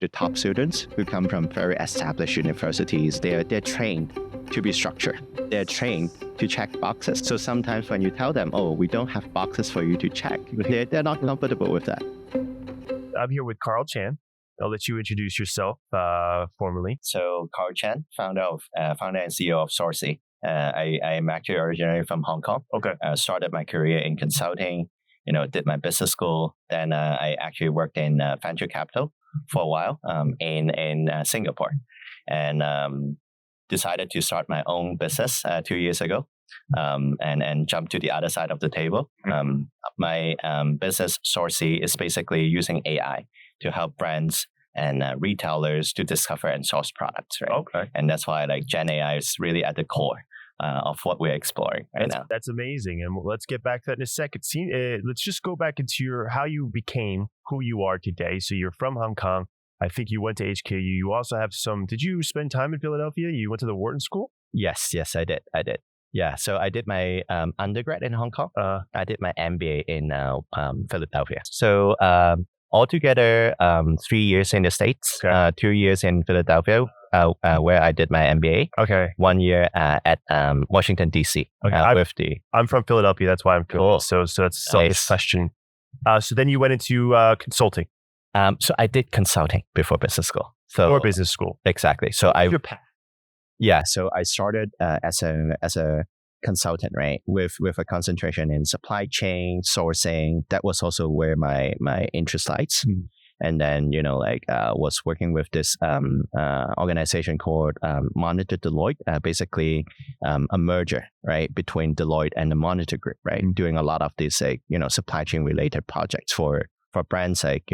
the top students who come from very established universities, they're trained to be structured. They're trained to check boxes. So sometimes when you tell them, oh, we don't have boxes for you to check, they're not comfortable with that. I'm here with Karl Chan. I'll let you introduce yourself formally. So Karl Chan, founder and CEO of Sourcy. I'm actually originally from Hong Kong. Okay. Started my career in consulting, did my business school. Then I actually worked in venture capital for a while in Singapore, and decided to start my own business 2 years ago, and jump to the other side of the table. My business Sourcy is basically using AI to help brands and retailers to discover and source products, right? Okay. And that's why Gen AI is really at the core of what we're exploring now. That's amazing. And let's get back to that in a second. Let's just go back into how you became who you are today. So you're from Hong Kong. I think you went to HKU. You also have did you spend time in Philadelphia? You went to the Wharton School? Yes, I did. Yeah, so I did my undergrad in Hong Kong. I did my MBA in Philadelphia. So altogether, 3 years in the States, 2 years in Philadelphia, where I did my MBA. Okay. 1 year at Washington, D.C. Okay. I'm from Philadelphia. That's why I'm Philly. Cool. So that's a selfish question. So then you went into consulting. So I did consulting before business school. Or business school. Exactly. So Your path. Yeah. So I started as a consultant, right? With a concentration in supply chain, sourcing. That was also where my interest lies. And then, was working with this organization called Monitor Deloitte, basically a merger, right, between Deloitte and the Monitor Group, right? Doing a lot of these, supply chain related projects for brands like,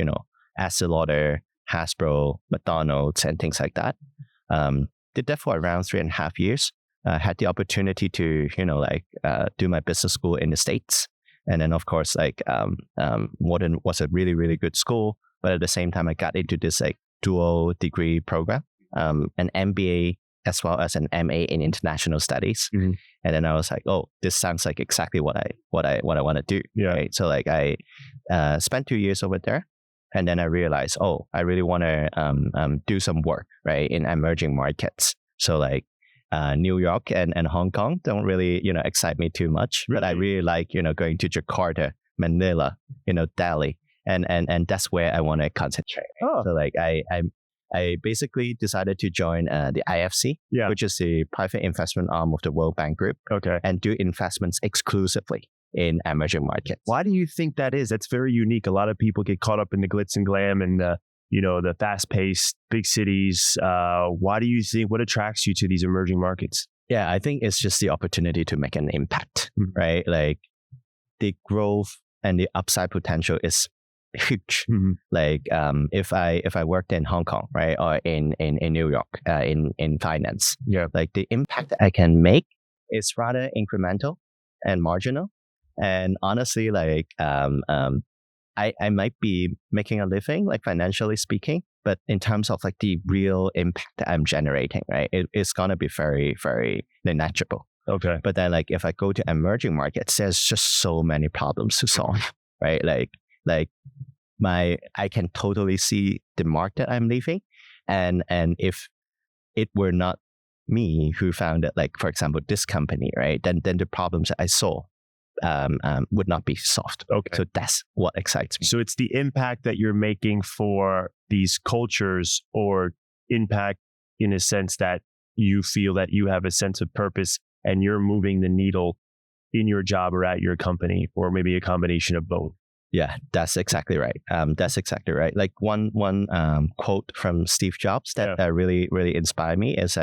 Estée Lauder, Hasbro, McDonald's, and things like that. Did that for around 3.5 years. Had the opportunity to, do my business school in the States. And then, of course, Wharton was a really, really good school. But at the same time, I got into this dual degree program, an MBA as well as an MA in international studies. And then I was like, oh, this sounds like exactly what I want to do. Yeah. Right? So I spent 2 years over there. And then I realized, oh, I really want to do some work, right, in emerging markets. So New York and Hong Kong don't really, excite me too much. Really? But I really like, going to Jakarta, Manila, Delhi. And that's where I want to concentrate. Oh. So I basically decided to join the IFC, which is the private investment arm of the World Bank Group. Okay. And do investments exclusively in emerging markets. Why do you think that is? That's very unique. A lot of people get caught up in the glitz and glam and the fast-paced big cities. Why do you think? What attracts you to these emerging markets? Yeah, I think it's just the opportunity to make an impact, right? The growth and the upside potential is huge. If I worked in Hong Kong, right, or in New York, in finance, the impact that I can make is rather incremental and marginal. And honestly, I might be making a living, financially speaking, but in terms of the real impact that I'm generating, right, it's gonna be very, very negligible. Okay. But then, if I go to emerging markets, there's just so many problems to solve, right? I can totally see the mark that I'm leaving, and if it were not me who founded, for example, this company, right, then the problems that I saw would not be solved. Okay. So that's what excites me. So it's the impact that you're making for these cultures, or impact in a sense that you feel that you have a sense of purpose and you're moving the needle in your job or at your company, or maybe a combination of both. Yeah, that's exactly right. One quote from Steve Jobs that really, really inspired me is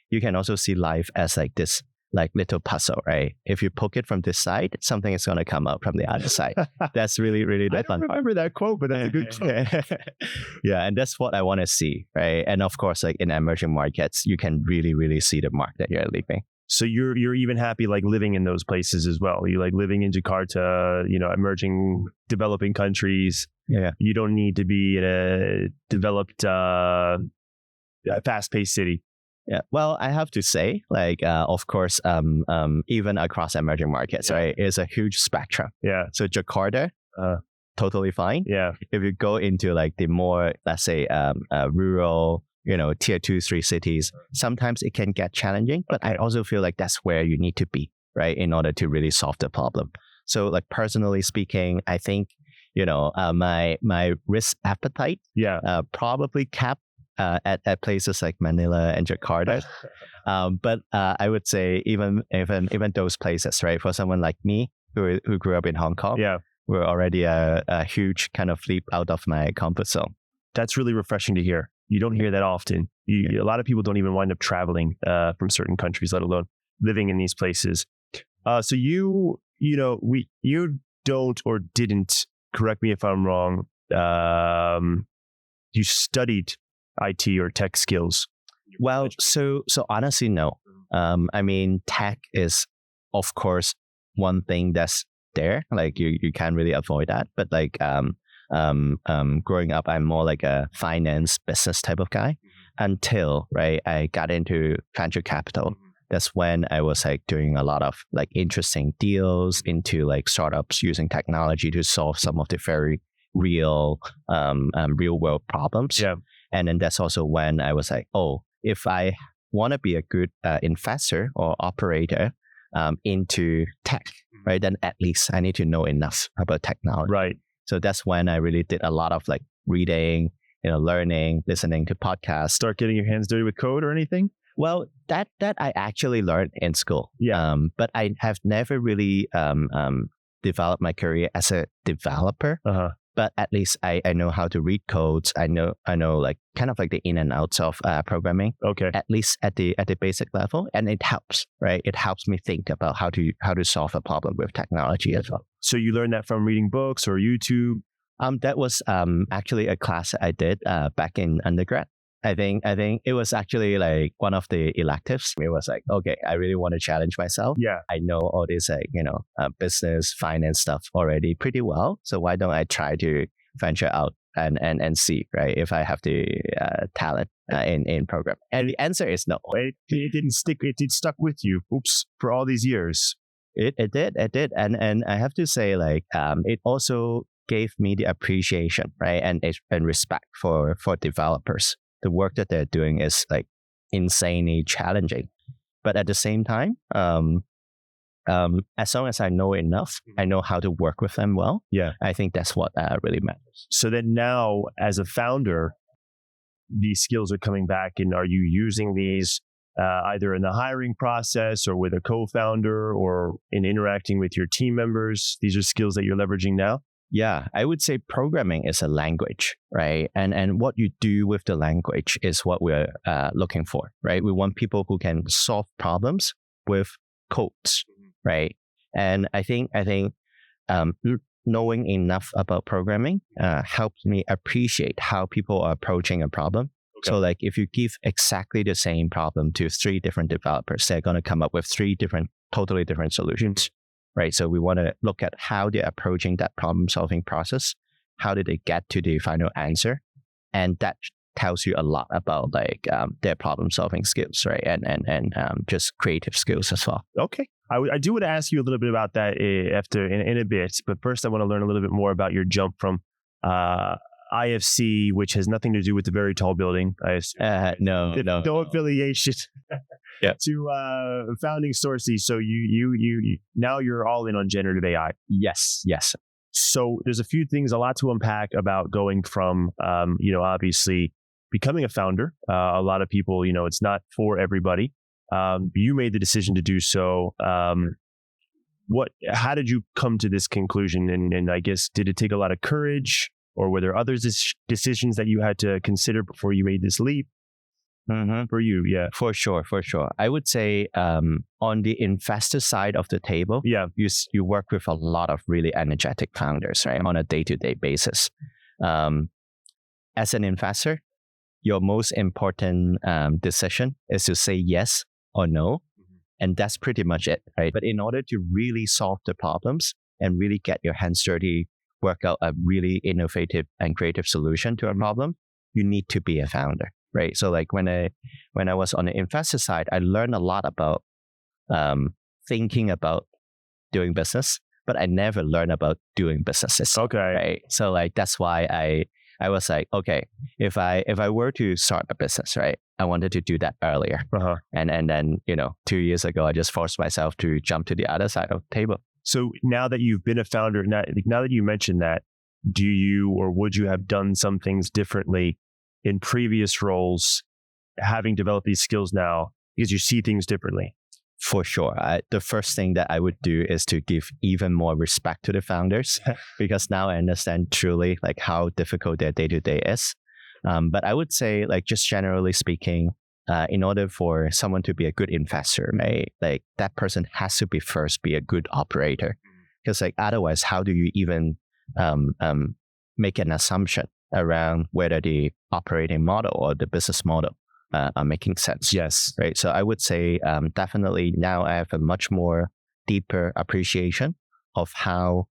you can also see life as this little puzzle, right? If you poke it from this side, something is going to come out from the other side. That's really, really the fun part. I don't remember that quote, but that's a good quote. Yeah, and that's what I want to see, right? And of course, in emerging markets, you can really, really see the mark that you're leaving. So you're even happy living in those places as well. You living in Jakarta, emerging, developing countries. Yeah. You don't need to be in a developed, fast-paced city. Yeah, well, I have to say, of course, even across emerging markets, right, is a huge spectrum. Yeah. So Jakarta, totally fine. Yeah. If you go into like the more, let's say, rural, tier 2, 3 cities, sometimes it can get challenging, but I also feel like that's where you need to be, right? In order to really solve the problem. So like personally speaking, I think, my risk appetite probably capped at places like Manila and Jakarta. But I would say even those places, right? For someone like me who grew up in Hong Kong, we're already a huge kind of leap out of my comfort zone. That's really refreshing to hear. You don't hear that often. A lot of people don't even wind up traveling from certain countries, let alone living in these places. So you don't or didn't, correct me if I'm wrong, you studied IT or tech skills? Well, so honestly, no. I mean, tech is, of course, one thing that's there. Like you can't really avoid that. But like growing up, I'm more like a finance business type of guy until I got into venture capital. That's when I was like doing a lot of like interesting deals into like startups using technology to solve some of the very real world problems. Yeah. And then that's also when I was like, oh, if I want to be a good investor or operator into tech, right, then at least I need to know enough about technology. Right. So that's when I really did a lot of like reading, learning, listening to podcasts. Start getting your hands dirty with code or anything? Well, that I actually learned in school. Yeah. But I have never really developed my career as a developer. But at least I know how to read codes. I know like kind of like the in and outs of programming. Okay. At least at the basic level, and it helps, right? It helps me think about how to solve a problem with technology as well. So you learned that from reading books or YouTube? That was actually a class I did back in undergrad. I think it was actually like one of the electives. It was like, okay, I really want to challenge myself. Yeah. I know all this business, finance stuff already pretty well. So why don't I try to venture out and see, right, if I have the talent in program? And the answer is no. It didn't stick. It stuck with you. Oops, for all these years. It did. And I have to say, like, it also gave me the appreciation, right, and respect for developers. The work that they're doing is like insanely challenging, but at the same time, as long as I know enough, I know how to work with them well. Yeah, I think that's what really matters. So then now, as a founder, these skills are coming back, and are you using these either in the hiring process or with a co-founder or in interacting with your team members? These are skills that you're leveraging now? Yeah, I would say programming is a language, right? And what you do with the language is what we're looking for, right? We want people who can solve problems with codes, right? And I think knowing enough about programming helps me appreciate how people are approaching a problem. Okay. So like if you give exactly the same problem to 3 different developers, they're going to come up with 3 totally different solutions. Right. So we want to look at how they're approaching that problem solving process. How did they get to the final answer? And that tells you a lot about like their problem solving skills, right? And just creative skills as well. Okay. I do want to ask you a little bit about that after in a bit. But first, I want to learn a little bit more about your jump from IFC, which has nothing to do with the very tall building. No affiliation. Yeah. To founding Sourcy. So you now you're all in on generative AI. Yes. So there's a lot to unpack about going from obviously becoming a founder. A lot of people, it's not for everybody. You made the decision to do so. How did you come to this conclusion? And I guess, did it take a lot of courage, or were there other decisions that you had to consider before you made this leap? For you, yeah. For sure. I would say on the investor side of the table, you work with a lot of really energetic founders, right, on a day-to-day basis. As an investor, your most important decision is to say yes or no, and that's pretty much it, right? But in order to really solve the problems and really get your hands dirty, work out a really innovative and creative solution to a problem, you need to be a founder. Right. So like when I was on the investor side, I learned a lot about thinking about doing business, but I never learned about doing businesses. Okay. Right. So like that's why I was like, okay, if I were to start a business, right, I wanted to do that earlier. And then 2 years ago, I just forced myself to jump to the other side of the table. So now that you've been a founder, now that you mentioned that, do you or would you have done some things differently in previous roles, having developed these skills now, because you see things differently? For sure. The first thing that I would do is to give even more respect to the founders, because now I understand truly like how difficult their day-to-day is. But I would say, like, just generally speaking, in order for someone to be a good investor, right, like that person has to be a good operator. Because like otherwise, how do you even make an assumption around whether the operating model or the business model are making sense? Yes. Right. So I would say definitely now I have a much more deeper appreciation of how,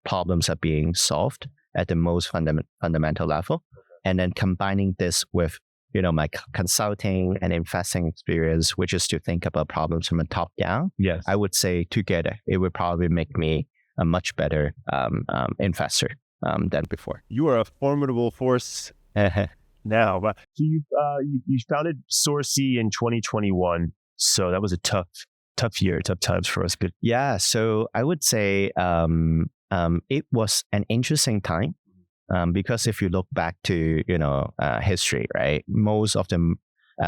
problems are being solved at the most fundamental level. And then combining this with, my consulting and investing experience, which is to think about problems from a top down. Yes. I would say together, it would probably make me a much better investor than before. You are a formidable force now. So you founded Sourcy in 2021. So that was a tough year, tough times for us. But yeah, so I would say it was an interesting time because if you look back to history, right, most of the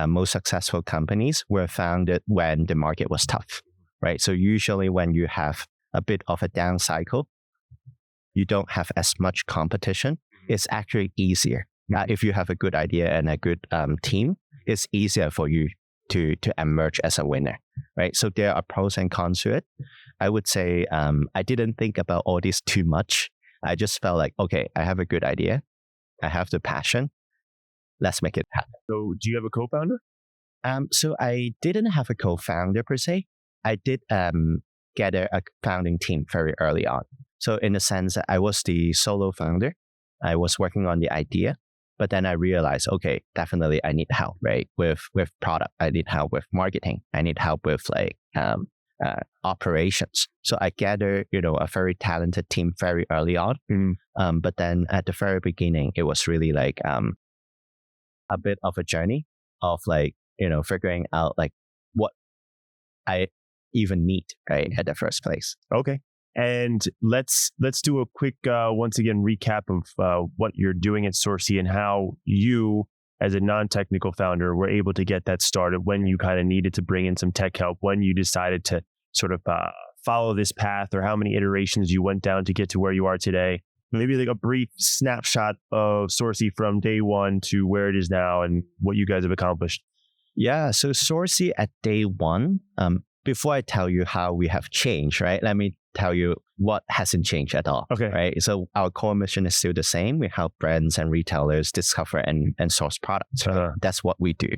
most successful companies were founded when the market was tough, right? So usually when you have a bit of a down cycle, you don't have as much competition. It's actually easier. If you have a good idea and a good team, it's easier for you to emerge as a winner, right? So there are pros and cons to it. I would say I didn't think about all this too much. I just felt like, okay, I have a good idea. I have the passion. Let's make it happen. So do you have a co-founder? So I didn't have a co-founder per se. I did gather a founding team very early on. So in the sense that I was the solo founder, I was working on the idea, but then I realized, okay, definitely I need help, right? With product, I need help with marketing, I need help with like operations. So I gathered, a very talented team very early on. But then at the very beginning, it was really like a bit of a journey of like, figuring out like what I even need, right, at the first place. Okay. And let's do a quick, once again, recap of what you're doing at Sourcy and how you, as a non-technical founder, were able to get that started, when you kind of needed to bring in some tech help, when you decided to sort of follow this path, or how many iterations you went down to get to where you are today. Maybe like a brief snapshot of Sourcy from day one to where it is now and what you guys have accomplished. Yeah, so Sourcy at day one, before I tell you how we have changed, right, let me tell you what hasn't changed at all. Okay. Right. So our core mission is still the same. We help brands and retailers discover and source products. That's what we do.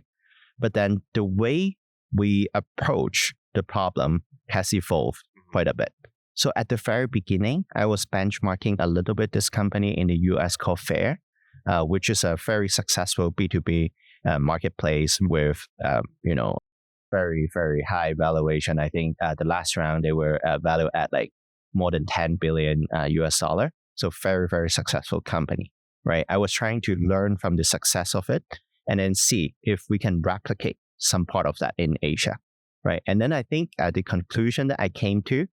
But then the way we approach the problem has evolved quite a bit. So at the very beginning, I was benchmarking a little bit this company in the US called Fair, which is a very successful B2B marketplace with, very, very high valuation. I think the last round, they were valued at like more than 10 billion US dollar. So very, very successful company, right? I was trying to learn from the success of it and then see if we can replicate some part of that in Asia, right? And then I think the conclusion that I came to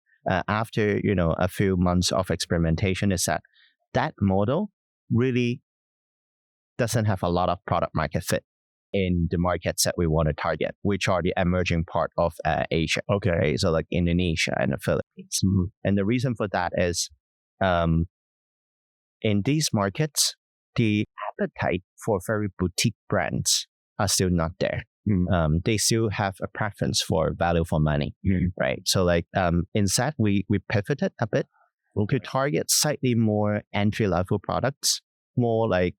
after, a few months of experimentation is that model really doesn't have a lot of product market fit in the markets that we want to target, which are the emerging part of Asia. Okay. Right? So like Indonesia and the Philippines. And the reason for that is in these markets, the appetite for very boutique brands are still not there. They still have a preference for value for money, right? So like instead, we pivoted a bit to target slightly more entry-level products, more like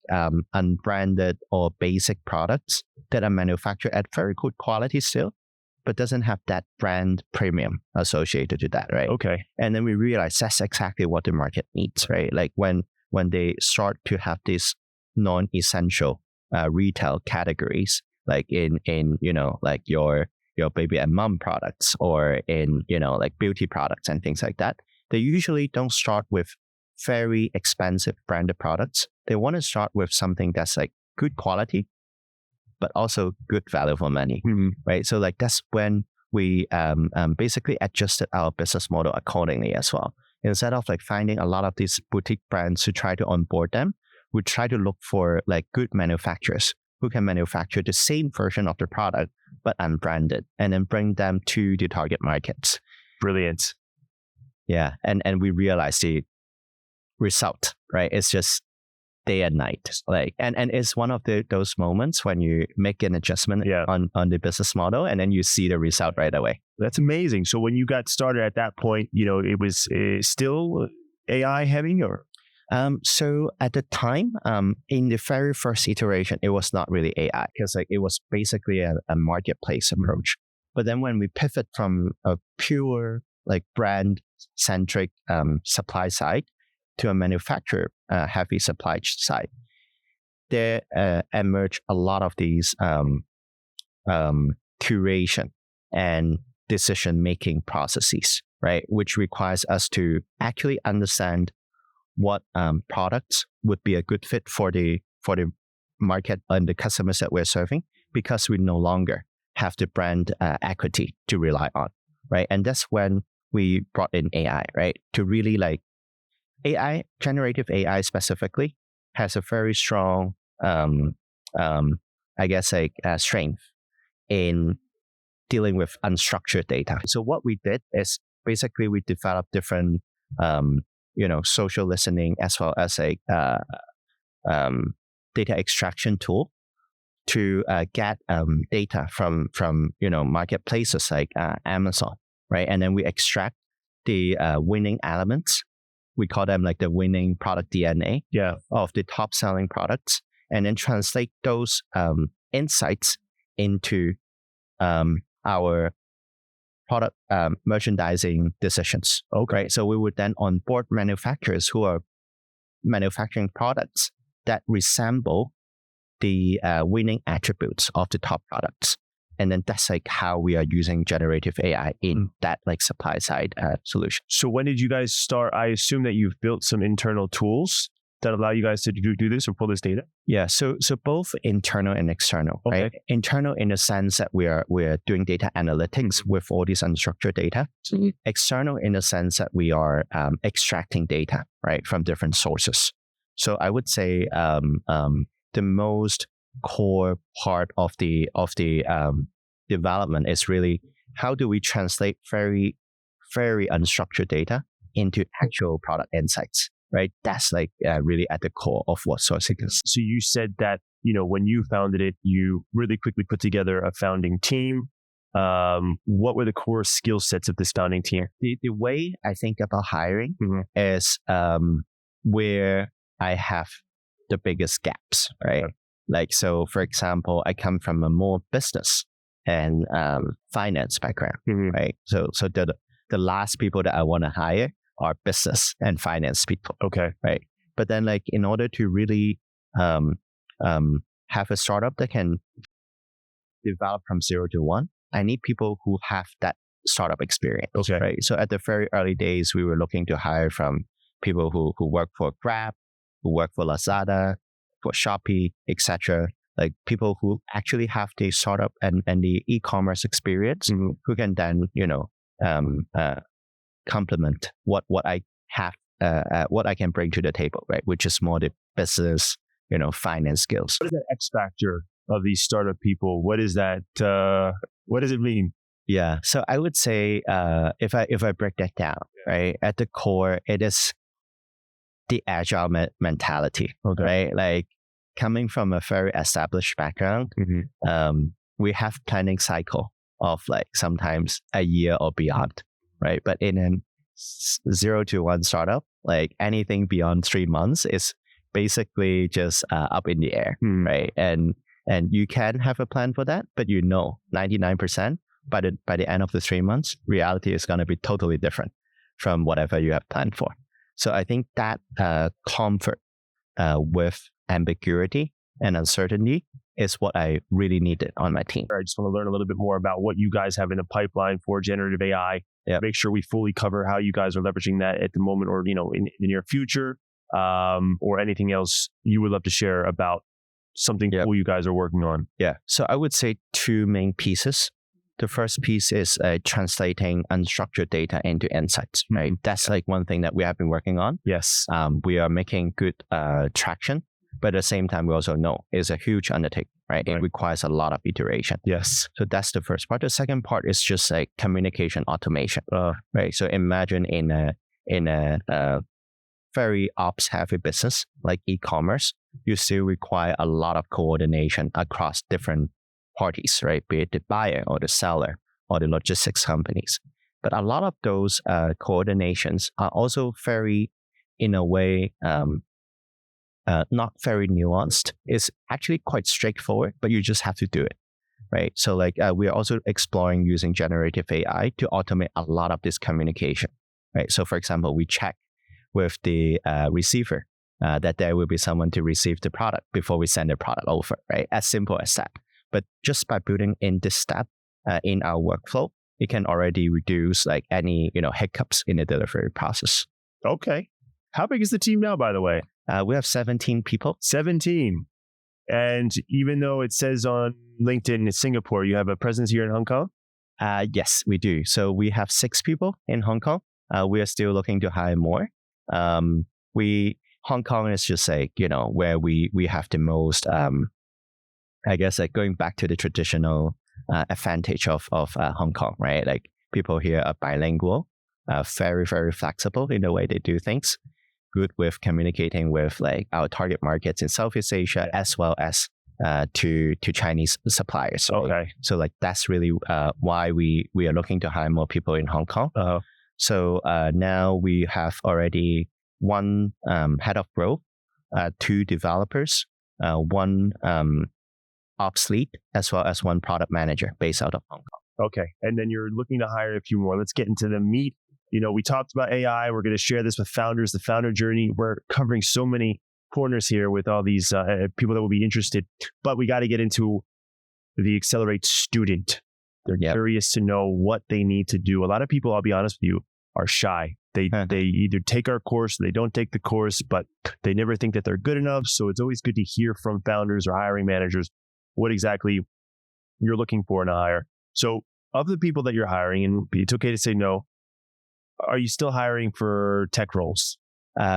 unbranded or basic products that are manufactured at very good quality still, but doesn't have that brand premium associated to that, right? Okay. And then we realized that's exactly what the market needs, right? Like when they start to have these non-essential retail categories, like in like your baby and mom products, or in like beauty products and things like that, they usually don't start with very expensive branded products. They want to start with something that's like good quality, but also good value for money, right? So like that's when we basically adjusted our business model accordingly as well. Instead of like finding a lot of these boutique brands to try to onboard them, we try to look for like good manufacturers who can manufacture the same version of the product, but unbranded, and then bring them to the target markets. Brilliant. Yeah. And we realized the result, right? It's just day and night. Like, and it's one of those moments when you make an adjustment on the business model and then you see the result right away. That's amazing. So when you got started at that point, it was still AI heavy, or? So at the time, in the very first iteration, it was not really AI because like it was basically a marketplace approach. But then when we pivot from a pure like brand centric supply side to a manufacturer heavy supply side, there emerged a lot of these curation and decision making processes, right? Which requires us to actually understand what products would be a good fit for the market and the customers that we're serving, because we no longer have the brand equity to rely on, right? And that's when we brought in AI, right? To really like AI, generative AI specifically, has a very strong, I guess, like strength in dealing with unstructured data. So what we did is basically we developed different social listening as well as a data extraction tool to get data from marketplaces like Amazon, right? And then we extract the winning elements. We call them like the winning product DNA of the top selling products, and then translate those insights into our product merchandising decisions. Okay. Right? So we would then onboard manufacturers who are manufacturing products that resemble the winning attributes of the top products. And then that's like how we are using generative AI in that like supply side solution. So when did you guys start? I assume that you've built some internal tools that allow you guys to do this or pull this data? Yeah, so both internal and external, right? Internal in the sense that we're doing data analytics with all this unstructured data. External in the sense that we are extracting data, right, from different sources. So I would say the most core part of the development is really how do we translate very, very unstructured data into actual product insights. Right, that's like really at the core of what Sourcy is. So you said that when you founded it, you really quickly put together a founding team. What were the core skill sets of this founding team? The way I think about hiring is where I have the biggest gaps, right? Like, so for example, I come from a more business and finance background, right? So the last people that I want to hire are business and finance people. Okay. Right. But then like in order to really have a startup that can develop from 0 to 1, I need people who have that startup experience. Okay. Right. So at the very early days, we were looking to hire from people who work for Grab, who work for Lazada, for Shopee, etc. Like people who actually have the startup and the e-commerce experience, who can then, complement what I have, what I can bring to the table, right? Which is more the business, finance skills. What is that X factor of these startup people? What is that? What does it mean? Yeah, so I would say if I break that down, right, at the core, it is the agile mentality, right? Like coming from a very established background, we have planning cycle of like sometimes a year or beyond. Right. But in a 0 to 1 startup, like anything beyond 3 months is basically just up in the air. Right. And you can have a plan for that, but 99% by the end of the 3 months, reality is going to be totally different from whatever you have planned for. So I think that comfort with ambiguity and uncertainty is what I really needed on my team. I just want to learn a little bit more about what you guys have in the pipeline for generative AI make sure we fully cover how you guys are leveraging that at the moment, or, in the near future, or anything else you would love to share about something cool you guys are working on. Yeah. So I would say two main pieces. The first piece is translating unstructured data into insights, right? That's like one thing that we have been working on. Yes. We are making good traction, but at the same time, we also know it's a huge undertaking, right? It requires a lot of iteration. Yes. So that's the first part. The second part is just like communication automation, right? So imagine in a very ops heavy business like e-commerce, you still require a lot of coordination across different parties, right? Be it the buyer or the seller or the logistics companies. But a lot of those coordinations are also very, in a way, not very nuanced. It's actually quite straightforward, but you just have to do it, right? So like we are also exploring using generative AI to automate a lot of this communication, right? So for example, we check with the receiver that there will be someone to receive the product before we send the product over, right? As simple as that. But just by building in this step in our workflow, it can already reduce like any hiccups in the delivery process. Okay. How big is the team now, by the way? We have 17 people. 17. And even though it says on LinkedIn in Singapore, you have a presence here in Hong Kong? Yes, we do. So we have 6 people in Hong Kong. We are still looking to hire more. Hong Kong is just like, where we have the most, I guess, like going back to the traditional advantage of Hong Kong, right? Like people here are bilingual, very, very flexible in the way they do things, good with communicating with like our target markets in Southeast Asia, as well as to Chinese suppliers. Right? Okay. So like that's really why we are looking to hire more people in Hong Kong. So now we have already 1 head of growth, 2 developers, 1 ops lead, as well as 1 product manager based out of Hong Kong. Okay. And then you're looking to hire a few more. Let's get into the meat. We talked about AI. We're going to share this with founders, the founder journey. We're covering so many corners here with all these people that will be interested, but we got to get into the Xccelerate student. They're curious to know what they need to do. A lot of people, I'll be honest with you, are shy. They either take our course or they don't take the course, but they never think that they're good enough. So it's always good to hear from founders or hiring managers what exactly you're looking for in a hire. So of the people that you're hiring, and it's okay to say no, are you still hiring for tech roles?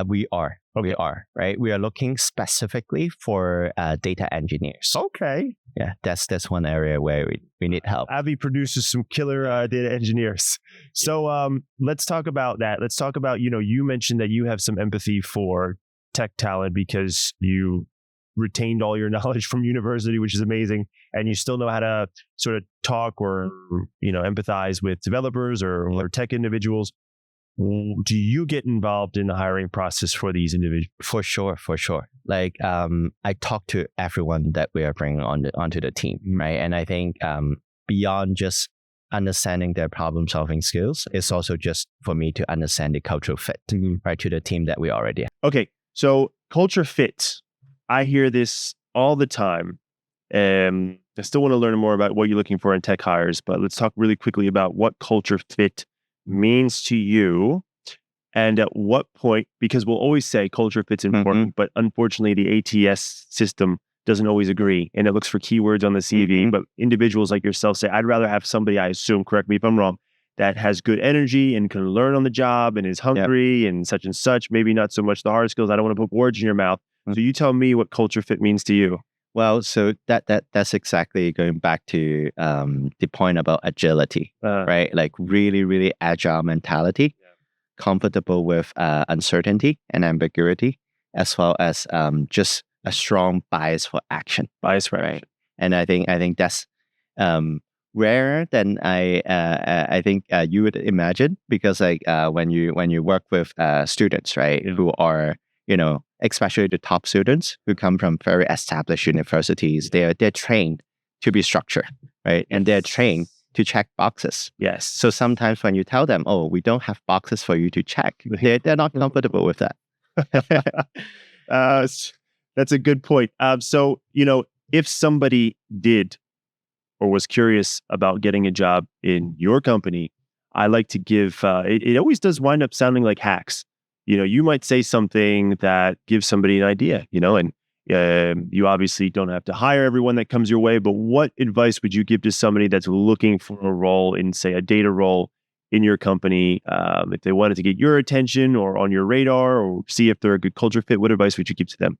We are. Okay. We are, right? We are looking specifically for data engineers. Okay. Yeah, that's one area where we need help. Avi produces some killer data engineers. So let's talk about that. Let's talk about, you mentioned that you have some empathy for tech talent because you retained all your knowledge from university, which is amazing. And you still know how to sort of talk or, empathize with developers or tech individuals. Do you get involved in the hiring process for these individuals? For sure. Like, I talk to everyone that we are bringing onto the team, right? And I think beyond just understanding their problem-solving skills, it's also just for me to understand the cultural fit, right, to the team that we already have. Okay, so culture fit. I hear this all the time. I still want to learn more about what you're looking for in tech hires, but let's talk really quickly about what culture fit means to you and at what point, because we'll always say culture fit's important, but unfortunately the ATS system doesn't always agree and it looks for keywords on the CV, but individuals like yourself say, I'd rather have somebody, I assume, correct me if I'm wrong, that has good energy and can learn on the job and is hungry and such, maybe not so much the hard skills. I don't want to put words in your mouth. So you tell me what culture fit means to you. Well, so that's exactly going back to the point about agility, right? Like really, really agile mentality, comfortable with uncertainty and ambiguity, as well as just a strong bias for action. Right? And I think that's rarer than I think you would imagine, because like when you work with students, right, who are especially the top students who come from very established universities, they're trained to be structured, right? And they're trained to check boxes. Yes. So sometimes when you tell them, oh, we don't have boxes for you to check, they're not comfortable with that. That's a good point. So, if somebody did or was curious about getting a job in your company, I like to give, it always does wind up sounding like hacks. You might say something that gives somebody an idea, and you obviously don't have to hire everyone that comes your way, but what advice would you give to somebody that's looking for a role in, say, a data role in your company? If they wanted to get your attention or on your radar or see if they're a good culture fit, what advice would you give to them?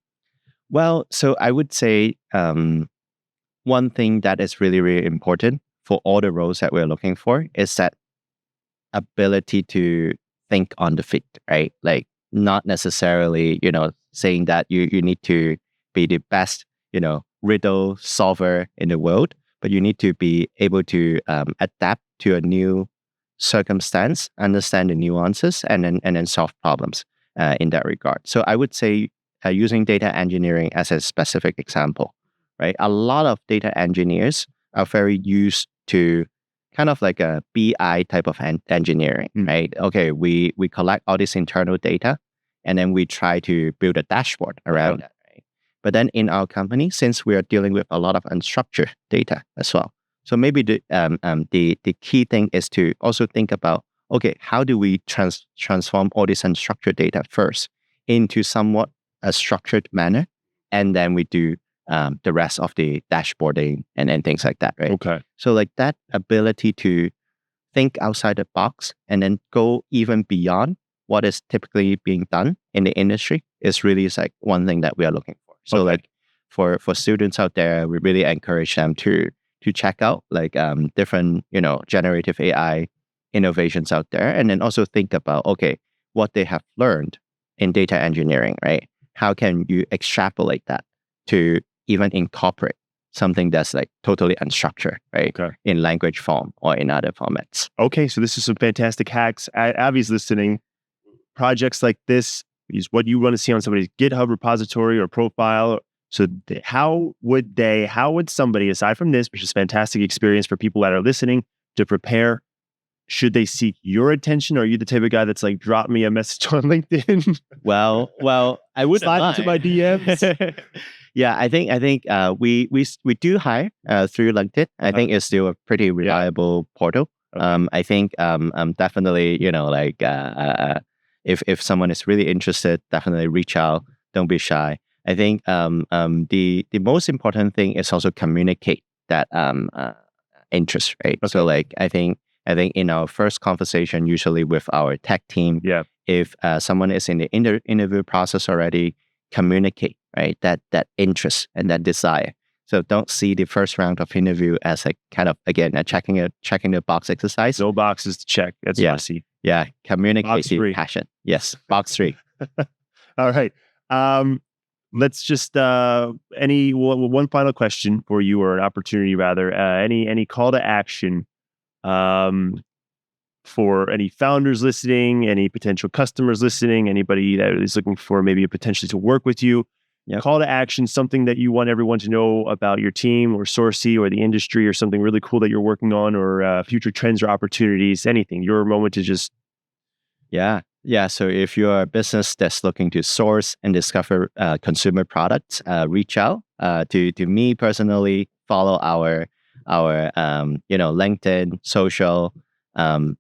Well, so I would say one thing that is really, really important for all the roles that we're looking for is that ability to think on the feet, right? Like not necessarily, saying that you need to be the best, riddle solver in the world, but you need to be able to adapt to a new circumstance, understand the nuances, and then solve problems in that regard. So I would say using data engineering as a specific example, right? A lot of data engineers are very used to kind of like a BI type of engineering, right? Okay, we collect all this internal data, and then we try to build a dashboard around that, right? But then in our company, since we are dealing with a lot of unstructured data as well, so maybe the key thing is to also think about, okay, how do we transform all this unstructured data first into somewhat a structured manner, and then we do the rest of the dashboarding and things like that, right? Okay. So like that ability to think outside the box and then go even beyond what is typically being done in the industry is really like one thing that we are looking for. So like for students out there, we really encourage them to check out like different, generative AI innovations out there, and then also think about, okay, what they have learned in data engineering, right? How can you extrapolate that to even incorporate something that's like totally unstructured, right? Okay. In language form or in other formats. Okay, so this is some fantastic hacks. Abby's listening. Projects like this is what you want to see on somebody's GitHub repository or profile. So how would somebody, aside from this, which is fantastic experience for people that are listening, to prepare, should they seek your attention? Or are you the type of guy that's like, drop me a message on LinkedIn? Well, I would slide into my DMs. Yeah, I think we do hire through LinkedIn. I think it's still a pretty reliable portal. Okay. I think definitely, if someone is really interested, definitely reach out. Don't be shy. I think the most important thing is also communicate that interest, right? Okay. So like I think in our first conversation, usually with our tech team, if someone is in the interview process already, communicate, right? That interest and that desire. So don't see the first round of interview as like kind of, again, a checking the box exercise. No boxes to check. That's what I see. Yeah, communicate Box the 3. passion. Yes, box 3. All right. Let's just one final question for you, or an opportunity rather. Any call to action for any founders listening, any potential customers listening, anybody that is looking for maybe potentially to work with you? Call to action, something that you want everyone to know about your team or Sourcy or the industry, or something really cool that you're working on, or future trends or opportunities, anything. Your moment to just... Yeah. So if you're a business that's looking to source and discover consumer products, reach out to me personally. Follow our LinkedIn, social.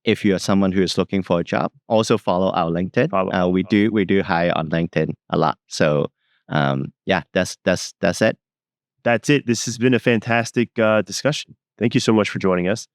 If you are someone who is looking for a job, also follow our LinkedIn. We do hire on LinkedIn a lot. So that's it. That's it. This has been a fantastic discussion. Thank you so much for joining us.